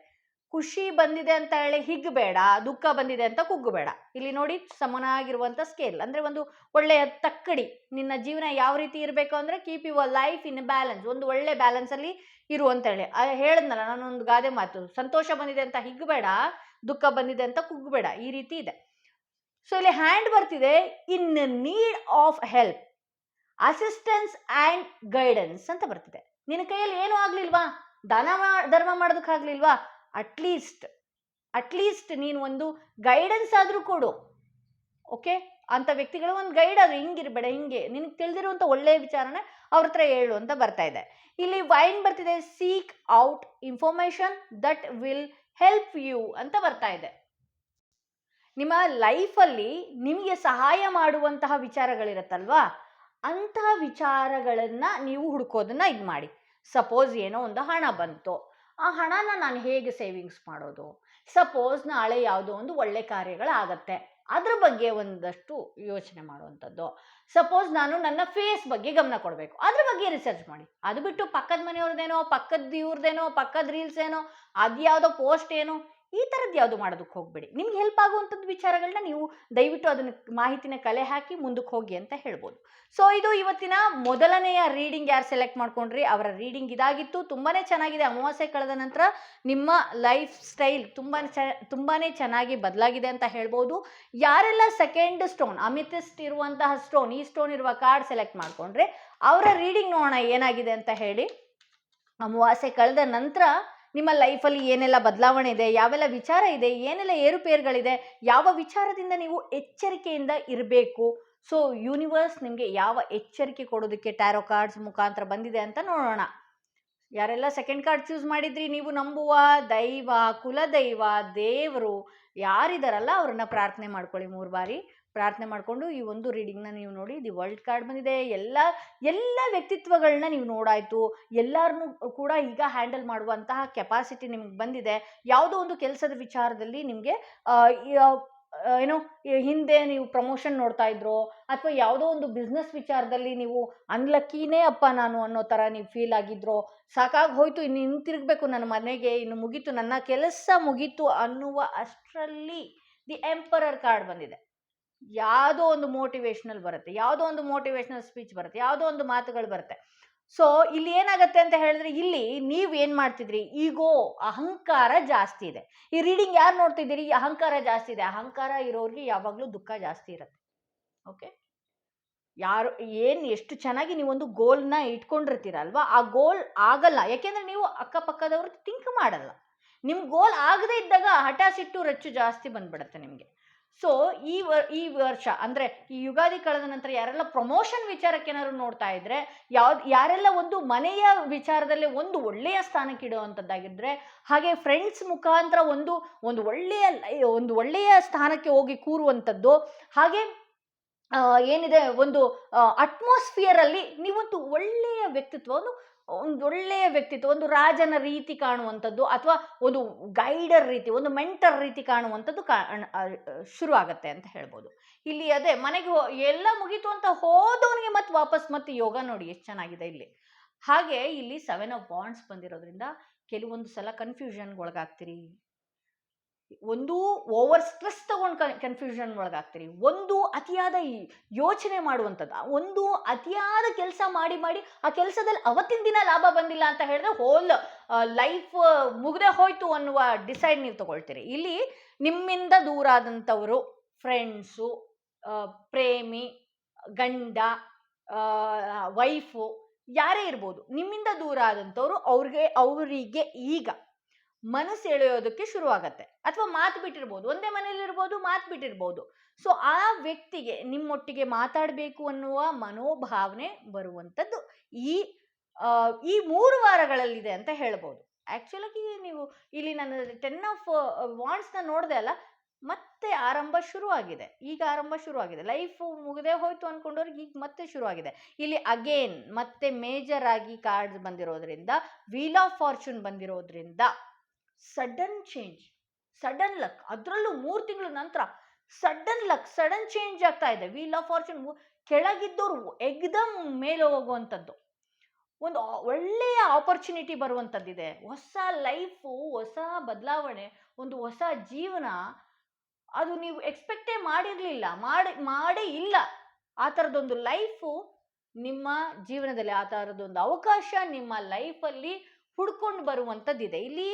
ಖುಷಿ ಬಂದಿದೆ ಅಂತ ಹೇಳಿ ಹಿಗ್ಗಬೇಡ, ದುಃಖ ಬಂದಿದೆ ಅಂತ ಕುಗ್ಗಬೇಡ. ಇಲ್ಲಿ ನೋಡಿ ಸಮನಾಗಿರುವಂಥ ಸ್ಕೇಲ್ ಅಂದರೆ ಒಂದು ಒಳ್ಳೆಯ ತಕ್ಕಡಿ. ನಿನ್ನ ಜೀವನ ಯಾವ ರೀತಿ ಇರಬೇಕು ಅಂದರೆ keep your life in balance, ಒಂದು ಒಳ್ಳೆ ಬ್ಯಾಲೆನ್ಸಲ್ಲಿ ಇರು ಅಂತ ಹೇಳಿ ಹೇಳಿದ್ನಲ್ಲ ನಾನೊಂದು ಗಾದೆ ಮಾತು. ಸಂತೋಷ ಬಂದಿದೆ ಅಂತ ಹಿಗ್ಗಬೇಡ, ದುಃಖ ಬಂದಿದೆ ಅಂತ ಕುಗ್ಗಬೇಡ, ಈ ರೀತಿ ಇದೆ. ಸೊ ಇಲ್ಲಿ ಹ್ಯಾಂಡ್ ಬರ್ತಿದೆ, ಇನ್ need of help, assistance and guidance ಅಂತ ಬರ್ತಿದೆ. ನಿನ್ನ ಕೈಯಲ್ಲಿ ಏನೂ ಆಗಲಿಲ್ವಾ, ಧರ್ಮ ಮಾಡೋದಕ್ಕಾಗಲಿಲ್ವಾ, ಅಟ್ಲೀಸ್ಟ್ ನೀನು ಒಂದು ಗೈಡೆನ್ಸ್ ಆದರೂ ಕೊಡು. ಓಕೆ, ಅಂಥ ವ್ಯಕ್ತಿಗಳು ಒಂದು ಗೈಡ್ ಆದರೂ, ಹಿಂಗಿರ್ಬೇಡ, ಹಿಂಗೆ ನಿನಗೆ ತಿಳಿದಿರುವಂಥ ಒಳ್ಳೆಯ ವಿಚಾರನ ಅವ್ರ ಹತ್ರ ಹೇಳು ಅಂತ ಬರ್ತಾ ಇದೆ. ಇಲ್ಲಿ ವೈನ್ ಬರ್ತಿದೆ, seek out information that will help you ಅಂತ ಬರ್ತಾ ಇದೆ. ನಿಮ್ಮ ಲೈಫಲ್ಲಿ ನಿಮಗೆ ಸಹಾಯ ಮಾಡುವಂತಹ ವಿಚಾರಗಳಿರುತ್ತಲ್ವಾ, ಅಂತಹ ವಿಚಾರಗಳನ್ನು ನೀವು ಹುಡುಕೋದನ್ನ ಇದು ಮಾಡಿ. ಸಪೋಸ್ ಏನೋ ಒಂದು ಹಣ ಬಂತು, ಆ ಹಣನ ನಾನು ಹೇಗೆ ಸೇವಿಂಗ್ಸ್ ಮಾಡೋದು. ಸಪೋಸ್ ನಾಳೆ ಯಾವುದೋ ಒಂದು ಒಳ್ಳೆ ಕಾರ್ಯಗಳಾಗತ್ತೆ, ಅದ್ರ ಬಗ್ಗೆ ಒಂದಷ್ಟು ಯೋಚನೆ ಮಾಡುವಂಥದ್ದು. ಸಪೋಸ್ ನಾನು ನನ್ನ ಫೇಸ್ ಬಗ್ಗೆ ಗಮನ ಕೊಡಬೇಕು, ಅದ್ರ ಬಗ್ಗೆ ರಿಸರ್ಚ್ ಮಾಡಿ. ಅದು ಬಿಟ್ಟು ಪಕ್ಕದ ಮನೆಯವ್ರದ್ದೇನೋ, ಪಕ್ಕದ ಇವ್ರದ್ದೇನೋ, ಪಕ್ಕದ ರೀಲ್ಸ್ ಏನೋ, ಅದ್ಯಾವುದೋ ಪೋಸ್ಟ್ ಏನೋ, ಈ ಥರದ್ದು ಯಾವುದು ಮಾಡೋದಕ್ಕೆ ಹೋಗಬೇಡಿ. ನಿಮ್ಗೆ ಹೆಲ್ಪ್ ಆಗುವಂಥದ್ದು ವಿಚಾರಗಳನ್ನ ನೀವು ದಯವಿಟ್ಟು ಅದನ್ನು ಮಾಹಿತಿನ ಕಲೆ ಹಾಕಿ ಮುಂದಕ್ಕೆ ಹೋಗಿ ಅಂತ ಹೇಳ್ಬೋದು. ಸೊ ಇದು ಇವತ್ತಿನ ಮೊದಲನೆಯ ರೀಡಿಂಗ್. ಯಾರು ಸೆಲೆಕ್ಟ್ ಮಾಡ್ಕೊಂಡ್ರಿ ಅವರ ರೀಡಿಂಗ್ ಇದಾಗಿತ್ತು. ತುಂಬಾ ಚೆನ್ನಾಗಿದೆ. ಅಮಾವಾಸ್ಯೆ ಕಳೆದ ನಂತರ ನಿಮ್ಮ ಲೈಫ್ ಸ್ಟೈಲ್ ತುಂಬಾ ಚೆನ್ನಾಗಿ ಬದಲಾಗಿದೆ ಅಂತ ಹೇಳ್ಬೋದು. ಯಾರೆಲ್ಲ ಸೆಕೆಂಡ್ ಸ್ಟೋನ್, ಅಮಿಥಿಸ್ಟ್ ಇರುವಂತಹ ಸ್ಟೋನ್, ಈ ಸ್ಟೋನ್ ಇರುವ ಕಾರ್ಡ್ ಸೆಲೆಕ್ಟ್ ಮಾಡ್ಕೊಂಡ್ರೆ ಅವರ ರೀಡಿಂಗ್ ನೋಡೋಣ ಏನಾಗಿದೆ ಅಂತ ಹೇಳಿ. ಅಮಾವಾಸ್ಯೆ ಕಳೆದ ನಂತರ ನಿಮ್ಮ ಲೈಫಲ್ಲಿ ಏನೆಲ್ಲ ಬದಲಾವಣೆ ಇದೆ, ಯಾವೆಲ್ಲ ವಿಚಾರ ಇದೆ, ಏನೆಲ್ಲ ಏರುಪೇರುಗಳಿದೆ, ಯಾವ ವಿಚಾರದಿಂದ ನೀವು ಎಚ್ಚರಿಕೆಯಿಂದ ಇರಬೇಕು. ಸೊ ಯೂನಿವರ್ಸ್ ನಿಮಗೆ ಯಾವ ಎಚ್ಚರಿಕೆ ಕೊಡೋದಕ್ಕೆ ಟ್ಯಾರೋ ಕಾರ್ಡ್ಸ್ ಮುಖಾಂತರ ಬಂದಿದೆ ಅಂತ ನೋಡೋಣ. ಯಾರೆಲ್ಲ ಸೆಕೆಂಡ್ ಕಾರ್ಡ್ ಚೂಸ್ ಮಾಡಿದ್ರಿ, ನೀವು ನಂಬುವ ದೈವ, ಕುಲದೈವ, ದೇವರು ಯಾರಿದಾರಲ್ಲ ಅವ್ರನ್ನ ಪ್ರಾರ್ಥನೆ ಮಾಡ್ಕೊಳ್ಳಿ. 3 ಬಾರಿ ಪ್ರಾರ್ಥನೆ ಮಾಡಿಕೊಂಡು ಈ ಒಂದು ರೀಡಿಂಗ್ನ ನೀವು ನೋಡಿ. ದಿ ವರ್ಲ್ಡ್ ಕಾರ್ಡ್ ಬಂದಿದೆ. ಎಲ್ಲ ವ್ಯಕ್ತಿತ್ವಗಳನ್ನ ನೀವು ನೋಡಾಯಿತು. ಎಲ್ಲರನ್ನೂ ಕೂಡ ಈಗ ಹ್ಯಾಂಡಲ್ ಮಾಡುವಂತಹ ಕೆಪಾಸಿಟಿ ನಿಮ್ಗೆ ಬಂದಿದೆ. ಯಾವುದೋ ಒಂದು ಕೆಲಸದ ವಿಚಾರದಲ್ಲಿ ನಿಮಗೆ ಏನೋ ಹಿಂದೆ ನೀವು ಪ್ರಮೋಷನ್ ನೋಡ್ತಾ ಇದ್ರೋ, ಅಥವಾ ಯಾವುದೋ ಒಂದು ಬಿಸ್ನೆಸ್ ವಿಚಾರದಲ್ಲಿ ನೀವು ಅನ್ಲಕ್ಕಿನೇ ಅಪ್ಪ ನಾನು ಅನ್ನೋ ಥರ ನೀವು ಫೀಲ್ ಆಗಿದ್ರೋ, ಸಾಕಾಗಿ ಹೋಯ್ತು, ಇನ್ನು ಹಿಂತಿರುಗಬೇಕು ನನ್ನ ಮನೆಗೆ, ಇನ್ನು ಮುಗೀತು, ನನ್ನ ಕೆಲಸ ಮುಗೀತು ಅನ್ನುವ ಅಷ್ಟರಲ್ಲಿ ದಿ ಎಂಪರರ್ ಕಾರ್ಡ್ ಬಂದಿದೆ. ಯಾವುದೋ ಒಂದು ಮೋಟಿವೇಶ್ನಲ್ ಬರುತ್ತೆ, ಯಾವುದೋ ಒಂದು ಮೋಟಿವೇಶ್ನಲ್ ಸ್ಪೀಚ್ ಬರುತ್ತೆ, ಯಾವುದೋ ಒಂದು ಮಾತುಗಳು ಬರುತ್ತೆ. ಸೊ ಇಲ್ಲಿ ಏನಾಗುತ್ತೆ ಅಂತ ಹೇಳಿದ್ರೆ, ಇಲ್ಲಿ ನೀವು ಏನು ಮಾಡ್ತಿದ್ರಿ, ಈಗೋ ಅಹಂಕಾರ ಜಾಸ್ತಿ ಇದೆ. ಈ ರೀಡಿಂಗ್ ಯಾರು ನೋಡ್ತಿದ್ದೀರಿ, ಅಹಂಕಾರ ಜಾಸ್ತಿ ಇದೆ. ಅಹಂಕಾರ ಇರೋರಿಗೆ ಯಾವಾಗಲೂ ದುಃಖ ಜಾಸ್ತಿ ಇರುತ್ತೆ. ಓಕೆ, ಯಾರು ಎಷ್ಟು ಚೆನ್ನಾಗಿ ನೀವೊಂದು ಗೋಲ್ನ ಇಟ್ಕೊಂಡಿರ್ತೀರಲ್ವಾ, ಆ ಗೋಲ್ ಆಗಲ್ಲ. ಯಾಕೆಂದ್ರೆ ನೀವು ಅಕ್ಕಪಕ್ಕದವ್ರು ಥಿಂಕ್ ಮಾಡಲ್ಲ. ನಿಮ್ಮ ಗೋಲ್ ಆಗದೇ ಇದ್ದಾಗ ಹಠ, ಸಿಟ್ಟು, ರಚ್ಚು ಜಾಸ್ತಿ ಬಂದ್ಬಿಡುತ್ತೆ ನಿಮಗೆ. ಸೊ ಈ ವರ್ಷ ಅಂದರೆ ಈ ಯುಗಾದಿ ಕಳೆದ ನಂತರ ಯಾರೆಲ್ಲ ಪ್ರಮೋಷನ್ ವಿಚಾರಕ್ಕೆ ಏನಾದ್ರು ನೋಡ್ತಾ ಇದ್ರೆ, ಯಾರೆಲ್ಲ ಒಂದು ಮನೆಯ ವಿಚಾರದಲ್ಲಿ ಒಂದು ಒಳ್ಳೆಯ ಸ್ಥಾನಕ್ಕೆ ಇಡುವಂಥದ್ದಾಗಿದ್ರೆ, ಹಾಗೆ ಫ್ರೆಂಡ್ಸ್ ಮುಖಾಂತರ ಒಂದು ಒಳ್ಳೆಯ ಸ್ಥಾನಕ್ಕೆ ಹೋಗಿ ಕೂರುವಂಥದ್ದು, ಹಾಗೆ ಏನಿದೆ ಒಂದು ಅಟ್ಮಾಸ್ಫಿಯರಲ್ಲಿ ನೀವೊಂದು ಒಳ್ಳೆಯ ವ್ಯಕ್ತಿತ್ವ, ಒಂದು ರಾಜನ ರೀತಿ ಕಾಣುವಂಥದ್ದು, ಅಥವಾ ಒಂದು ಗೈಡರ್ ರೀತಿ, ಒಂದು ಮೆಂಟರ್ ರೀತಿ ಕಾಣುವಂಥದ್ದು ಶುರು ಆಗತ್ತೆ ಅಂತ ಹೇಳ್ಬೋದು. ಇಲ್ಲಿ ಅದೇ ಮನೆಗೆ ಎಲ್ಲ ಮುಗೀತು ಅಂತ ಹೋದವನಿಗೆ ಮತ್ತೆ ಯೋಗ ನೋಡಿ ಎಷ್ಟು ಚೆನ್ನಾಗಿದೆ ಇಲ್ಲಿ. ಹಾಗೆ ಇಲ್ಲಿ 7 ಆಫ್ ವಾಂಡ್ಸ್ ಬಂದಿರೋದ್ರಿಂದ ಕೆಲವೊಂದು ಸಲ ಕನ್ಫ್ಯೂಷನ್ಗೆ ಒಳಗಾಗ್ತೀರಿ, ಒಂದು ಓವರ್ ಸ್ಟ್ರೆಸ್ ತಗೊಂಡು ಕನ್ಫ್ಯೂಷನ್ ಒಳಗಾಗ್ತೀರಿ, ಒಂದು ಅತಿಯಾದ ಯೋಚನೆ ಮಾಡುವಂಥದ್ದು, ಒಂದು ಅತಿಯಾದ ಕೆಲಸ ಮಾಡಿ ಆ ಕೆಲಸದಲ್ಲಿ ಅವತ್ತಿನ ದಿನ ಲಾಭ ಬಂದಿಲ್ಲ ಅಂತ ಹೇಳಿದ್ರೆ ಹೋಲ್ ಲೈಫ್ ಮುಗ್ದೇ ಹೋಯ್ತು ಅನ್ನುವ ಡಿಸೈಡ್ ನೀವು ತಗೊಳ್ತೀರಿ. ಇಲ್ಲಿ ನಿಮ್ಮಿಂದ ದೂರ ಆದಂಥವರು, ಫ್ರೆಂಡ್ಸು, ಪ್ರೇಮಿ, ಗಂಡ, ವೈಫು, ಯಾರೇ ಇರ್ಬೋದು, ನಿಮ್ಮಿಂದ ದೂರ ಆದಂಥವ್ರು ಅವರಿಗೆ ಈಗ ಮನಸ್ಸು ಎಳೆಯೋದಕ್ಕೆ ಶುರುವಾಗತ್ತೆ. ಅಥವಾ ಮಾತು ಬಿಟ್ಟಿರ್ಬೋದು, ಒಂದೇ ಮನೇಲಿರ್ಬೋದು, ಮಾತು ಬಿಟ್ಟಿರ್ಬೋದು. ಸೊ ಆ ವ್ಯಕ್ತಿಗೆ ನಿಮ್ಮೊಟ್ಟಿಗೆ ಮಾತಾಡಬೇಕು ಅನ್ನುವ ಮನೋಭಾವನೆ ಬರುವಂಥದ್ದು ಈ ಈ 3 ವಾರಗಳಲ್ಲಿದೆ ಅಂತ ಹೇಳ್ಬೋದು. ಆ್ಯಕ್ಚುಲಾಗಿ ನೀವು ಇಲ್ಲಿ ನಾನು 10 ಆಫ್ ವಾಂಡ್ಸ್ನ ನೋಡಿದೆ ಅಲ್ಲ, ಮತ್ತೆ ಆರಂಭ ಶುರುವಾಗಿದೆ. ಈಗ ಆರಂಭ ಶುರುವಾಗಿದೆ. ಲೈಫು ಮುಗದೆ ಹೋಯ್ತು ಅಂದ್ಕೊಂಡವ್ರಿಗೆ ಈಗ ಮತ್ತೆ ಶುರುವಾಗಿದೆ. ಇಲ್ಲಿ ಅಗೇನ್ ಮತ್ತೆ ಮೇಜರ್ ಆಗಿ ಕಾರ್ಡ್ಸ್ ಬಂದಿರೋದ್ರಿಂದ, ವೀಲ್ ಆಫ್ ಫಾರ್ಚೂನ್ ಬಂದಿರೋದ್ರಿಂದ ಸಡನ್ ಚೇಂಜ್, ಸಡನ್ ಲಕ್, ಅದರಲ್ಲೂ 3 ತಿಂಗಳ ನಂತರ ಸಡನ್ ಲಕ್, ಸಡನ್ ಚೇಂಜ್ ಆಗ್ತಾ ಇದೆ. ವೀಲ್ ಆಫ್ ಫಾರ್ಚೂನ್ ಕೆಳಗಿದ್ದವ್ರು ಎಗ್ದಮ್ ಮೇಲೆ ಹೋಗುವಂಥದ್ದು, ಒಂದು ಒಳ್ಳೆಯ ಆಪರ್ಚುನಿಟಿ ಬರುವಂಥದ್ದಿದೆ. ಹೊಸ ಲೈಫು, ಹೊಸ ಬದಲಾವಣೆ, ಒಂದು ಹೊಸ ಜೀವನ, ಅದು ನೀವು ಎಕ್ಸ್ಪೆಕ್ಟೇ ಮಾಡಿರಲಿಲ್ಲ, ಮಾಡೇ ಇಲ್ಲ. ಆ ಥರದೊಂದು ಲೈಫು ನಿಮ್ಮ ಜೀವನದಲ್ಲಿ, ಆ ಥರದೊಂದು ಅವಕಾಶ ನಿಮ್ಮ ಲೈಫಲ್ಲಿ ಹುಡ್ಕೊಂಡು ಬರುವಂಥದ್ದಿದೆ. ಇಲ್ಲಿ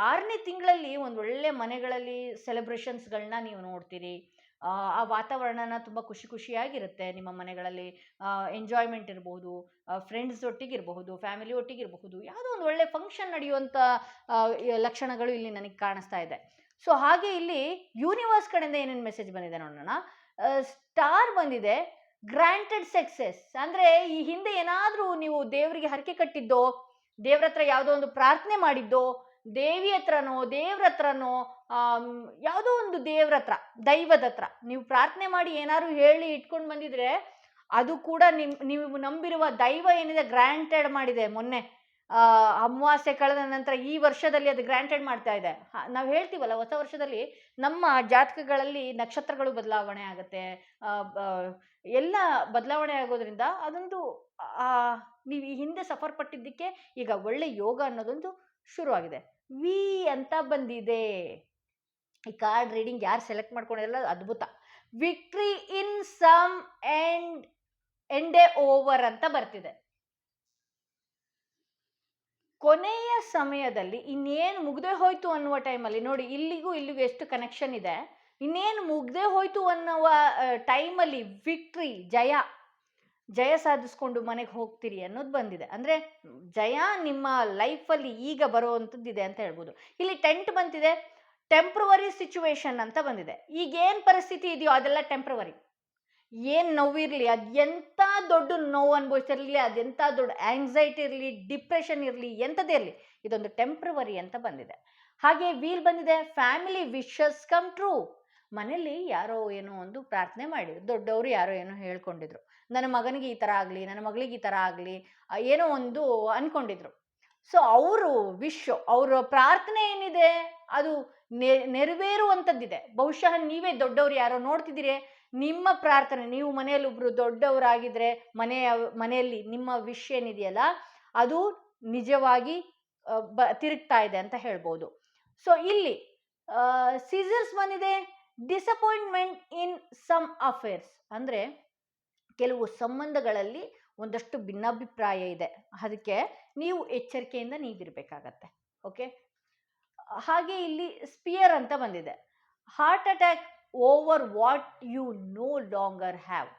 6ನೇ ತಿಂಗಳಲ್ಲಿ ಒಂದು ಒಳ್ಳೆ ಮನೆಗಳಲ್ಲಿ ಸೆಲೆಬ್ರೇಷನ್ಸ್ಗಳನ್ನ ನೀವು ನೋಡ್ತೀರಿ. ಆ ವಾತಾವರಣನ ತುಂಬ ಖುಷಿಯಾಗಿರುತ್ತೆ ನಿಮ್ಮ ಮನೆಗಳಲ್ಲಿ. ಎಂಜಾಯ್ಮೆಂಟ್ ಇರಬಹುದು, ಫ್ರೆಂಡ್ಸ್ ಒಟ್ಟಿಗಿರಬಹುದು, ಫ್ಯಾಮಿಲಿ ಒಟ್ಟಿಗಿರಬಹುದು, ಯಾವುದೋ ಒಂದು ಒಳ್ಳೆ ಫಂಕ್ಷನ್ ನಡೆಯುವಂಥ ಲಕ್ಷಣಗಳು ಇಲ್ಲಿ ನನಗೆ ಕಾಣಿಸ್ತಾ ಇದೆ. ಸೊ ಹಾಗೆ ಇಲ್ಲಿ ಯೂನಿವರ್ಸ್ ಕಡೆಯಿಂದ ಏನೇನು ಮೆಸೇಜ್ ಬಂದಿದೆ ನೋಡೋಣ. ಸ್ಟಾರ್ ಬಂದಿದೆ, ಗ್ರಾಂಟೆಡ್ ಸಕ್ಸೆಸ್. ಅಂದರೆ ಈ ಹಿಂದೆ ಏನಾದರೂ ನೀವು ದೇವರಿಗೆ ಹರಕೆ ಕಟ್ಟಿದ್ದೋ, ದೇವ್ರ ಹತ್ರ ಯಾವುದೋ ಒಂದು ಪ್ರಾರ್ಥನೆ ಮಾಡಿದ್ದೋ, ದೇವಿ ಹತ್ರನೋ ದೇವ್ರ ಹತ್ರನೋ ಯಾವುದೋ ಒಂದು ದೇವ್ರ ಹತ್ರ, ದೈವದ ಹತ್ರ ನೀವು ಪ್ರಾರ್ಥನೆ ಮಾಡಿ ಏನಾದ್ರು ಹೇಳಿ ಇಟ್ಕೊಂಡು ಬಂದಿದ್ರೆ, ಅದು ಕೂಡ ನೀವು ನಂಬಿರುವ ದೈವ ಏನಿದೆ ಗ್ರಾಂಟೆಡ್ ಮಾಡಿದೆ. ಮೊನ್ನೆ ಅಮಾವಾಸ್ಯೆ ಕಳೆದ ನಂತರ ಈ ವರ್ಷದಲ್ಲಿ ಅದು ಗ್ರಾಂಟೆಡ್ ಮಾಡ್ತಾ ಇದೆ. ನಾವು ಹೇಳ್ತೀವಲ್ಲ, ಹೊಸ ವರ್ಷದಲ್ಲಿ ನಮ್ಮ ಜಾತಕಗಳಲ್ಲಿ ನಕ್ಷತ್ರಗಳು ಬದಲಾವಣೆ ಆಗುತ್ತೆ, ಎಲ್ಲ ಬದಲಾವಣೆ ಆಗೋದ್ರಿಂದ ಅದೊಂದು ನೀವು ಈ ಹಿಂದೆ ಸಫರ್ ಪಟ್ಟಿದ್ದಕ್ಕೆ ಈಗ ಒಳ್ಳೆ ಯೋಗ ಅನ್ನೋದೊಂದು ಶುರುವಾಗಿದೆ. ವಿ ಅಂತ ಬಂದಿದೆ. ಈ ಕಾರ್ಡ್ ರೀಡಿಂಗ್ ಯಾರು ಸೆಲೆಕ್ಟ್ ಮಾಡ್ಕೊಂಡಿರಲ್ಲ, ಅದ್ಭುತ. Victory in some end a over ಅಂತ ಬರ್ತಿದೆ. ಕೊನೆಯ ಸಮಯದಲ್ಲಿ ಇನ್ನೇನು ಮುಗ್ದೇ ಹೋಯ್ತು ಅನ್ನುವ ಟೈಮಲ್ಲಿ ನೋಡಿ, ಇಲ್ಲಿಗೂ ಎಷ್ಟು ಕನೆಕ್ಷನ್ ಇದೆ. ಇನ್ನೇನು ಮುಗ್ದೇ ಹೋಯ್ತು ಅನ್ನುವ ಟೈಮಲ್ಲಿ ವಿಕ್ಟ್ರಿ, ಜಯ ಸಾಧಿಸ್ಕೊಂಡು ಮನೆಗೆ ಹೋಗ್ತೀರಿ ಅನ್ನೋದು ಬಂದಿದೆ. ಅಂದರೆ ಜಯ ನಿಮ್ಮ ಲೈಫಲ್ಲಿ ಈಗ ಬರುವಂಥದ್ದಿದೆ ಅಂತ ಹೇಳ್ಬೋದು. ಇಲ್ಲಿ ಟೆಂಟ್ ಬಂದಿದೆ, ಟೆಂಪ್ರವರಿ ಸಿಚುವೇಶನ್ ಅಂತ ಬಂದಿದೆ. ಈಗೇನು ಪರಿಸ್ಥಿತಿ ಇದೆಯೋ ಅದೆಲ್ಲ ಟೆಂಪ್ರವರಿ. ಏನು ನೋವಿರಲಿ, ಅದು ಎಂಥ ದೊಡ್ಡ ನೋವು ಅನುಭವಿಸಿರಲಿ, ಅದೆಂಥ ದೊಡ್ಡ ಆಂಗ್ಸೈಟಿ ಇರಲಿ, ಡಿಪ್ರೆಷನ್ ಇರಲಿ, ಎಂಥದೇ ಇರಲಿ, ಇದೊಂದು ಟೆಂಪ್ರವರಿ ಅಂತ ಬಂದಿದೆ. ಹಾಗೆ ವೀಲ್ ಬಂದಿದೆ, ಫ್ಯಾಮಿಲಿ ವಿಶಸ್ ಕಮ್ ಟ್ರೂ. ಮನೇಲಿ ಯಾರೋ ಏನೋ ಒಂದು ಪ್ರಾರ್ಥನೆ ಮಾಡಿದ್ರು, ದೊಡ್ಡವರು ಯಾರೋ ಏನೋ ಹೇಳ್ಕೊಂಡಿದ್ರು, ನನ್ನ ಮಗನಿಗೆ ಈ ಥರ ಆಗಲಿ, ನನ್ನ ಮಗಳಿಗೆ ಈ ಥರ ಆಗಲಿ, ಏನೋ ಒಂದು ಅಂದ್ಕೊಂಡಿದ್ರು. ಸೊ ಅವರು ಅವರ ಪ್ರಾರ್ಥನೆ ಏನಿದೆ ಅದು ನೆರವೇರುವಂಥದ್ದಿದೆ. ಬಹುಶಃ ನೀವೇ ದೊಡ್ಡವರು ಯಾರೋ ನೋಡ್ತಿದ್ದೀರಿ, ನಿಮ್ಮ ಪ್ರಾರ್ಥನೆ, ನೀವು ಮನೆಯಲ್ಲಿ ಒಬ್ರು ದೊಡ್ಡವರಾಗಿದ್ರೆ ಮನೆಯಲ್ಲಿ ನಿಮ್ಮ ವಿಷ್ ಏನಿದೆಯಲ್ಲ ಅದು ನಿಜವಾಗಿ ತಿರುಗ್ತಾ ಇದೆ ಅಂತ ಹೇಳ್ಬೋದು. ಸೊ ಇಲ್ಲಿ ಸೀಸರ್ಸ್ ಬಂದಿದೆ, ಡಿಸಪಾಯಿಂಟ್ಮೆಂಟ್ ಇನ್ ಸಮ್ ಅಫೇರ್ಸ್. ಅಂದರೆ ಕೆಲವು ಸಂಬಂಧಗಳಲ್ಲಿ ಒಂದಷ್ಟು ಭಿನ್ನಾಭಿಪ್ರಾಯ ಇದೆ, ಅದಕ್ಕೆ ನೀವು ಎಚ್ಚರಿಕೆಯಿಂದ ನೀವಿರಬೇಕಾಗತ್ತೆ. ಓಕೆ. ಹಾಗೆ ಇಲ್ಲಿ ಸ್ಪಿಯರ್ ಅಂತ ಬಂದಿದೆ, heart attack over what you no longer have.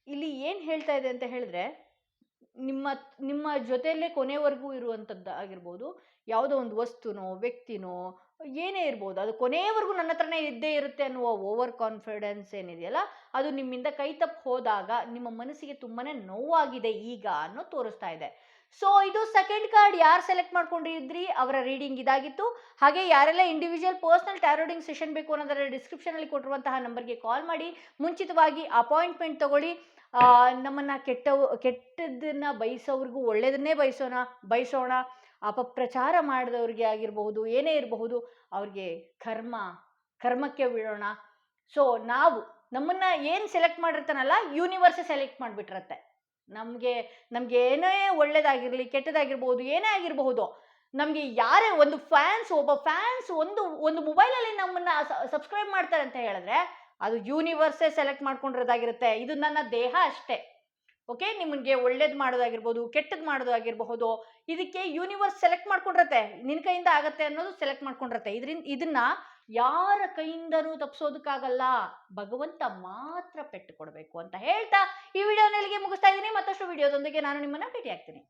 ಇಲ್ಲಿ ಏನು ಹೇಳ್ತಾ ಇದೆ ಅಂತ ಹೇಳಿದ್ರೆ, ನಿಮ್ಮ ಜೊತೆಯಲ್ಲೇ ಕೊನೆವರೆಗೂ ಇರುವಂಥದ್ದು ಆಗಿರ್ಬೋದು, ಯಾವುದೋ ಒಂದು ವಸ್ತುನೋ ವ್ಯಕ್ತಿನೋ ಏನೇ ಇರ್ಬೋದು, ಅದು ಕೊನೆಯವರೆಗೂ ನನ್ನ ಹತ್ರನೇ ಇದ್ದೇ ಇರುತ್ತೆ ಅನ್ನುವ ಓವರ್ ಕಾನ್ಫಿಡೆನ್ಸ್ ಏನಿದೆಯಲ್ಲ, ಅದು ನಿಮ್ಮಿಂದ ಕೈ ತಪ್ಪು ಹೋದಾಗ ನಿಮ್ಮ ಮನಸ್ಸಿಗೆ ತುಂಬಾನೇ ನೋವಾಗಿದೆ ಈಗ ಅನ್ನೋ ತೋರಿಸ್ತಾ ಇದೆ. ಸೊ ಇದು ಸೆಕೆಂಡ್ ಕಾರ್ಡ್. ಯಾರು ಸೆಲೆಕ್ಟ್ ಮಾಡ್ಕೊಂಡಿದ್ರಿ ಅವರ ರೀಡಿಂಗ್ ಇದಾಗಿತ್ತು. ಹಾಗೆ ಯಾರೆಲ್ಲ individual personal tarot reading session ಬೇಕು ಅನ್ನೋದರ ಡಿಸ್ಕ್ರಿಪ್ಷನಲ್ಲಿ ಕೊಟ್ಟಿರುವಂತಹ ನಂಬರ್ಗೆ ಕಾಲ್ ಮಾಡಿ ಮುಂಚಿತವಾಗಿ ಅಪಾಯಿಂಟ್ಮೆಂಟ್ ತಗೊಳ್ಳಿ. ನಮ್ಮನ್ನು ಕೆಟ್ಟದನ್ನ ಬಯಸೋವ್ರಿಗೂ ಒಳ್ಳೆಯದನ್ನೇ ಬಯಸೋಣ. ಅಪಪ್ರಚಾರ ಮಾಡಿದವ್ರಿಗೆ ಆಗಿರಬಹುದು, ಏನೇ ಇರಬಹುದು, ಅವ್ರಿಗೆ ಕರ್ಮಕ್ಕೆ ಬಿಡೋಣ. ಸೊ ನಮ್ಮನ್ನ ಏನು ಸೆಲೆಕ್ಟ್ ಮಾಡಿರ್ತಾನಲ್ಲ, ಯೂನಿವರ್ಸ್ ಸೆಲೆಕ್ಟ್ ಮಾಡಿಬಿಟ್ಟಿರತ್ತೆ. ನಮಗೆ ಏನೇ ಒಳ್ಳೇದಾಗಿರಲಿ ಕೆಟ್ಟದಾಗಿರ್ಬೋದು, ಏನೇ ಆಗಿರಬಹುದು, ನಮಗೆ ಯಾರೇ ಒಬ್ಬ ಫ್ಯಾನ್ಸ್ ಒಂದು ಮೊಬೈಲಲ್ಲಿ ನಮ್ಮನ್ನ ಸಬ್ಸ್ಕ್ರೈಬ್ ಮಾಡ್ತಾರೆ ಅಂತ ಹೇಳಿದ್ರೆ ಅದು ಯೂನಿವರ್ಸೇ ಸೆಲೆಕ್ಟ್ ಮಾಡ್ಕೊಂಡಿರೋದಾಗಿರುತ್ತೆ. ಇದು ನನ್ನ ದೇಹ ಅಷ್ಟೇ. ಓಕೆ, ನಿಮಗೆ ಒಳ್ಳೇದು ಮಾಡೋದಾಗಿರ್ಬೋದು, ಕೆಟ್ಟದ್ದು ಮಾಡೋದಾಗಿರಬಹುದು, ಇದಕ್ಕೆ ಯೂನಿವರ್ಸ್ ಸೆಲೆಕ್ಟ್ ಮಾಡ್ಕೊಂಡಿರತ್ತೆ. ನಿನ್ನ ಕೈಯಿಂದ ಆಗತ್ತೆ ಅನ್ನೋದು ಸೆಲೆಕ್ಟ್ ಮಾಡ್ಕೊಂಡಿರತ್ತೆ. ಇದನ್ನ ಯಾರ ಕೈಯಿಂದನೂ ತಪ್ಪಿಸೋದಕ್ಕಾಗಲ್ಲ, ಭಗವಂತ ಮಾತ್ರ ಪೆಟ್ಟು ಕೊಡಬೇಕು ಅಂತ ಹೇಳ್ತಾ ಈ ವಿಡಿಯೋನ ಇಲ್ಲಿಗೆ ಮುಗಿಸ್ತಾ ಇದ್ದೀನಿ. ಮತ್ತಷ್ಟು ವಿಡಿಯೋದೊಂದಿಗೆ ನಾನು ನಿಮ್ಮನ್ನ ಭೇಟಿ ಆಗ್ತೀನಿ.